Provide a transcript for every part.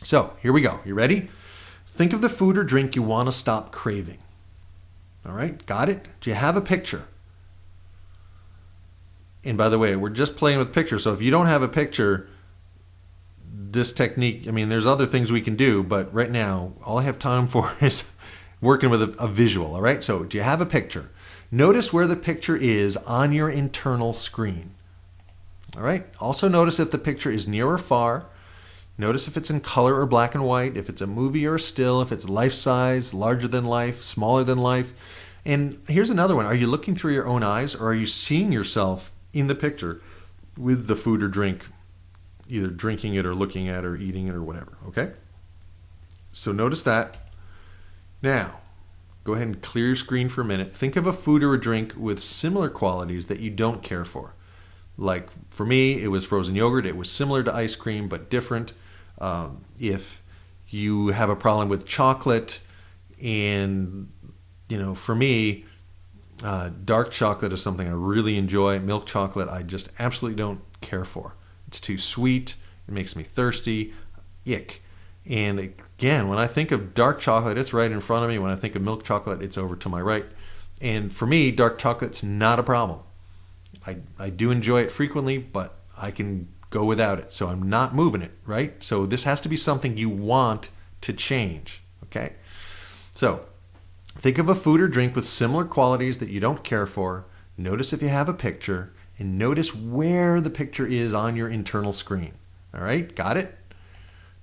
So here we go. You ready? Think of the food or drink you want to stop craving. All right, got it? Do you have a picture? And by the way, we're just playing with pictures. So if you don't have a picture, this technique, I mean, there's other things we can do, but right now, all I have time for is working with a visual. All right, so do you have a picture? Notice where the picture is on your internal screen. All right, also notice if the picture is near or far. Notice if it's in color or black and white, if it's a movie or a still, if it's life size, larger than life, smaller than life. And here's another one. Are you looking through your own eyes, or are you seeing yourself in the picture with the food or drink, either drinking it or looking at it or eating it or whatever, okay? So notice that. Now, go ahead and clear your screen for a minute. Think of a food or a drink with similar qualities that you don't care for. Like for me, it was frozen yogurt. It was similar to ice cream, but different. If you have a problem with chocolate, and for me, dark chocolate is something I really enjoy. Milk chocolate, I just absolutely don't care for. It's too sweet. It makes me thirsty. Ick. And again, when I think of dark chocolate, it's right in front of me. When I think of milk chocolate, it's over to my right. And for me, dark chocolate's not a problem. I do enjoy it frequently, but I can go without it. So I'm not moving it, right? So this has to be something you want to change, okay? So think of a food or drink with similar qualities that you don't care for. Notice if you have a picture, and notice where the picture is on your internal screen. All right, got it?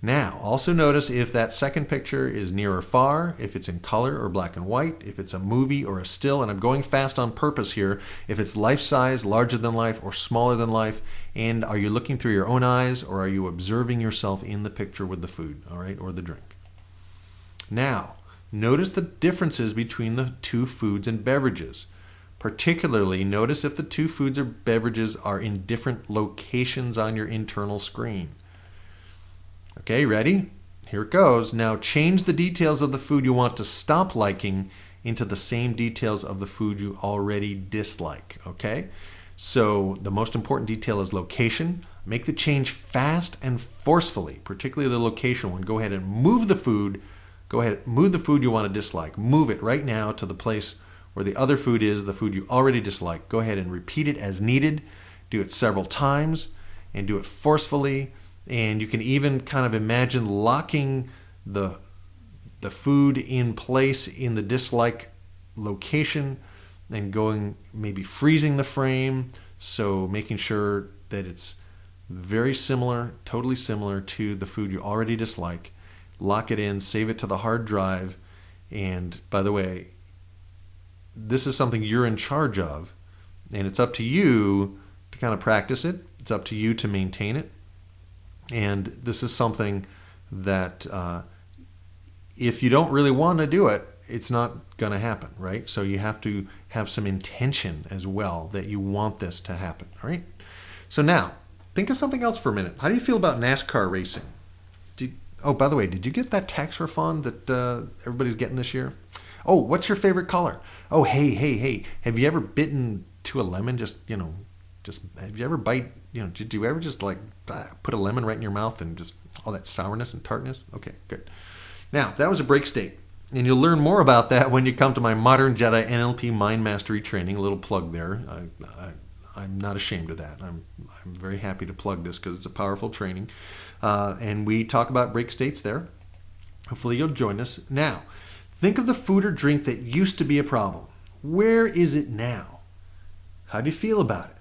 Now, also notice if that second picture is near or far, if it's in color or black and white, if it's a movie or a still, and I'm going fast on purpose here, if it's life size, larger than life, or smaller than life, and are you looking through your own eyes, or are you observing yourself in the picture with the food, all right, or the drink? Now, notice the differences between the two foods and beverages. Particularly, notice if the two foods or beverages are in different locations on your internal screen. Okay, ready? Here it goes. Now change the details of the food you want to stop liking into the same details of the food you already dislike, okay? So the most important detail is location. Make the change fast and forcefully, particularly the location one. Go ahead and move the food. Go ahead, move the food you want to dislike. Move it right now to the place where the other food is, the food you already dislike. Go ahead and repeat it as needed. Do it several times and do it forcefully. And you can even kind of imagine locking the food in place in the dislike location and going, maybe freezing the frame, so making sure that it's very similar, totally similar to the food you already dislike. Lock it in, save it to the hard drive. And by the way, this is something you're in charge of, and it's up to you to kind of practice it. It's up to you to maintain it. And this is something that if you don't really want to do it, it's not going to happen, right? So you have to have some intention as well that you want this to happen, all right? So now, think of something else for a minute. How do you feel about NASCAR racing? Oh, by the way, did you get that tax refund that everybody's getting this year? Oh, what's your favorite color? Oh, hey, have you ever bitten to a lemon? Just have you ever did you ever just like put a lemon right in your mouth and just all that sourness and tartness? Okay, good. Now, that was a break state. And you'll learn more about that when you come to my Modern Jedi NLP Mind Mastery training. A little plug there. I'm not ashamed of that. I'm very happy to plug this because it's a powerful training. And we talk about break states there. Hopefully you'll join us. Now, think of the food or drink that used to be a problem. Where is it now? How do you feel about it?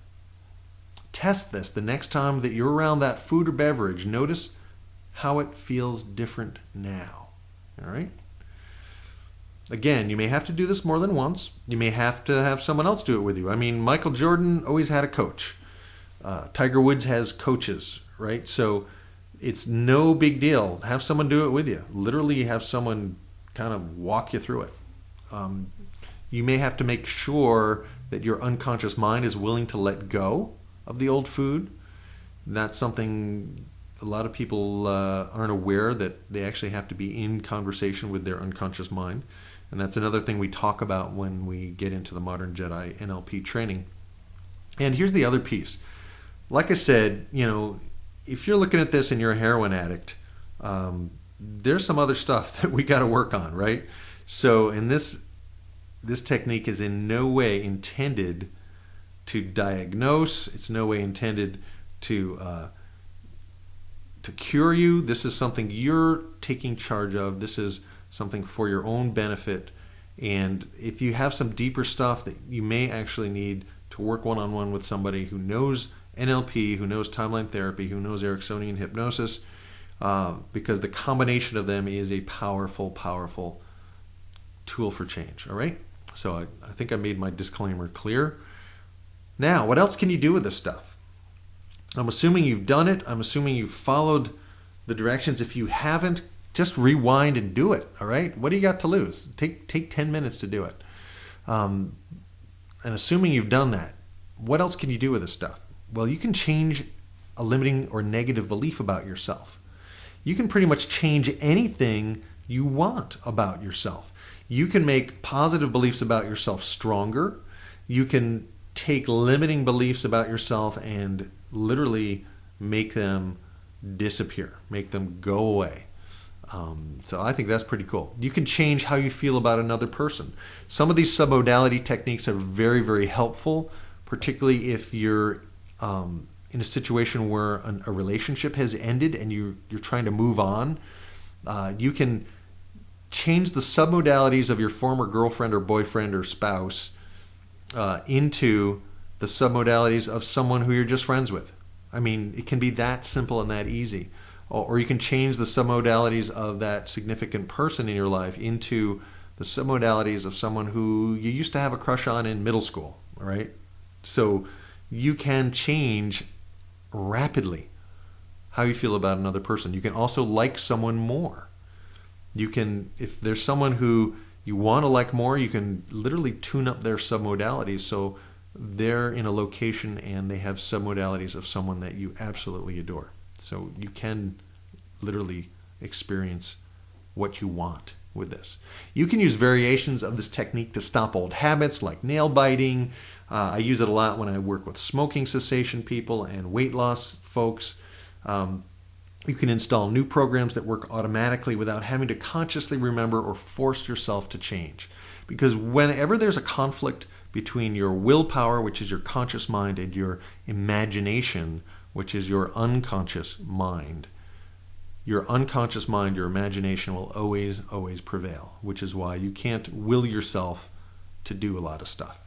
Test this the next time that you're around that food or beverage. Notice how it feels different now. All right? Again, you may have to do this more than once. You may have to have someone else do it with you. I mean, Michael Jordan always had a coach. Tiger Woods has coaches, right? So it's no big deal. Have someone do it with you. Literally have someone kind of walk you through it. You may have to make sure that your unconscious mind is willing to let go of the old food. That's something a lot of people aren't aware, that they actually have to be in conversation with their unconscious mind. And that's another thing we talk about when we get into the Modern Jedi NLP training. And here's the other piece. Like I said, if you're looking at this and you're a heroin addict, there's some other stuff that we got to work on, right? So, and this technique is in no way intended to diagnose. It's no way intended to cure you. This is something you're taking charge of. This is something for your own benefit. And if you have some deeper stuff that you may actually need to work one-on-one with somebody who knows NLP, who knows timeline therapy, who knows Ericksonian hypnosis, because the combination of them is a powerful, powerful tool for change. All right? So I think I made my disclaimer clear. Now, what else can you do with this stuff? I'm assuming you've done it. I'm assuming you've followed the directions. If you haven't, just rewind and do it. All right? What do you got to lose? Take 10 minutes to do it. And assuming you've done that, what else can you do with this stuff? Well, you can change a limiting or negative belief about yourself. You can pretty much change anything you want about yourself. You can make positive beliefs about yourself stronger. You can take limiting beliefs about yourself and literally make them disappear, make them go away. So I think that's pretty cool. You can change how you feel about another person. Some of these submodality techniques are very, very helpful, particularly if you're in a situation where a relationship has ended and you're trying to move on. You can change the submodalities of your former girlfriend or boyfriend or spouse into the submodalities of someone who you're just friends with. I mean, it can be that simple and that easy. Or you can change the submodalities of that significant person in your life into the submodalities of someone who you used to have a crush on in middle school, all right? So you can change rapidly how you feel about another person. You can also like someone more. You can, if there's someone who you want to like more, you can literally tune up their submodalities so they're in a location and they have submodalities of someone that you absolutely adore. So you can literally experience what you want with this. You can use variations of this technique to stop old habits like nail biting. I use it a lot when I work with smoking cessation people and weight loss folks. You can install new programs that work automatically without having to consciously remember or force yourself to change. Because whenever there's a conflict between your willpower, which is your conscious mind, and your imagination, which is your unconscious mind, your unconscious mind, your imagination will always, always prevail, which is why you can't will yourself to do a lot of stuff.